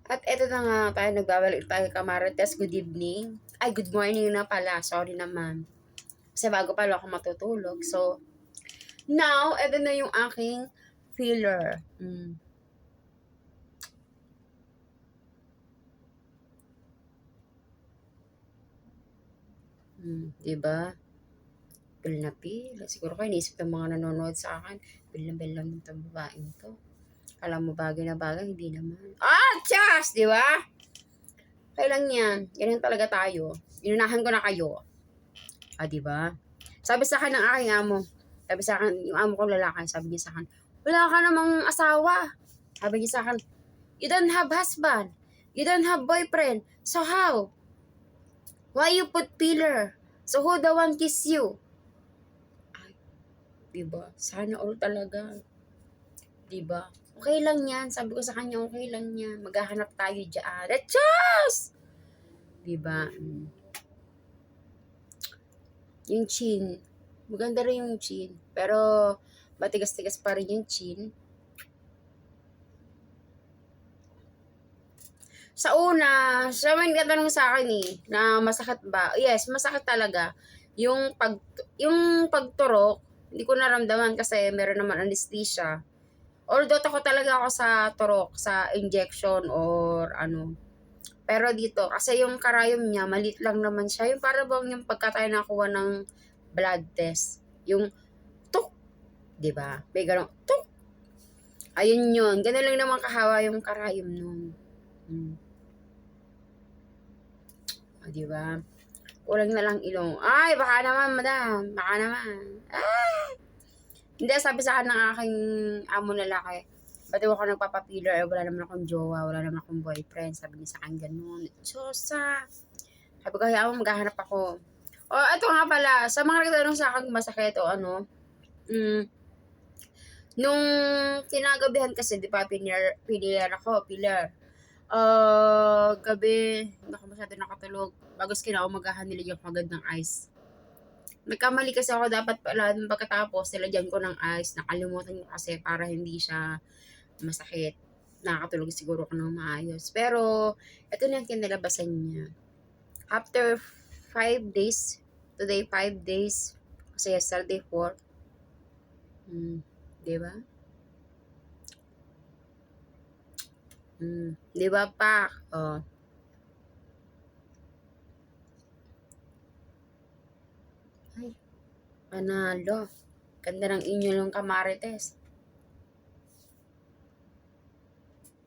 At eto na nga tayo, nagbabalik tayo kamarites. Good evening. Ay, good morning na pala. Sorry naman. Kasi bago pala ako matutulog. So, now, eto na yung aking filler. Diba? Pil na pil. Siguro kayo inisip ng mga nanonood sa akin. Pil na lang ng babaeng to. Alam mo bagay na bagay, hindi naman. Chas! Diba? Kailan yan? Ganyan talaga tayo. Inunahan ko na kayo. Diba? Sabi sa akin ng aking amo, sabi sa akin, yung amo kong lalaki, sabi niya sa akin, wala ka namang asawa. Sabi niya sa akin, you don't have husband. You don't have boyfriend. So how? Why you put pillar? So who the one kiss you? Ay, diba? Sana all talaga. Diba? Okay lang yan. Sabi ko sa kanya, okay lang yan. Maghahanap tayo dyan. Rechos! Diba? Yung chin. Maganda rin yung chin. Pero, matigas-tigas pa rin yung chin. Sa una, siya may nagtatanong sa akin na masakit ba? Yes, masakit talaga. Yung pagturok, hindi ko naramdaman kasi meron naman anesthesia. Although ako talaga ako sa turok, sa injection or ano. Pero dito, kasi yung karayom niya, maliit lang naman siya. Yung para bang yung pagka tayo nakuha ng blood test. Yung tuk, di ba? May ganun, tuk. Ayun yun. Ganun lang naman kahawa yung karayom nun. Di ba? Kulang na lang ilong. Ay, baka naman, madam. Baka naman. Hindi, sabi sa akin ng aking amo lalaki, ba't ako nagpapapiller? Wala naman akong jowa, wala naman akong boyfriend. Sabi niya sa akin ganun. Sosa. Sabi ko, kaya mo maghahanap ako. Ito nga pala, sa mga nagtatanong sa akin masakit o ano, nung kinagabihan kasi, di ba, pillar ako. Gabi, hindi ako masyado nakatulog. Bagos kinaumagahan, nilagyan ko agad ng ice. Nagkamali kasi ako, dapat pala pagkatapos nilagyan ko ng ice. Nakalimutan ko kasi para hindi siya masakit. Nakakatulog siguro ako ng maayos. Pero, ito na yung kinalabasan niya. After 5 days, today 5 days, kasi yesterday 4. Diba? Diba pa? Ay, panalo. Ganda ng inyo ng kamarites.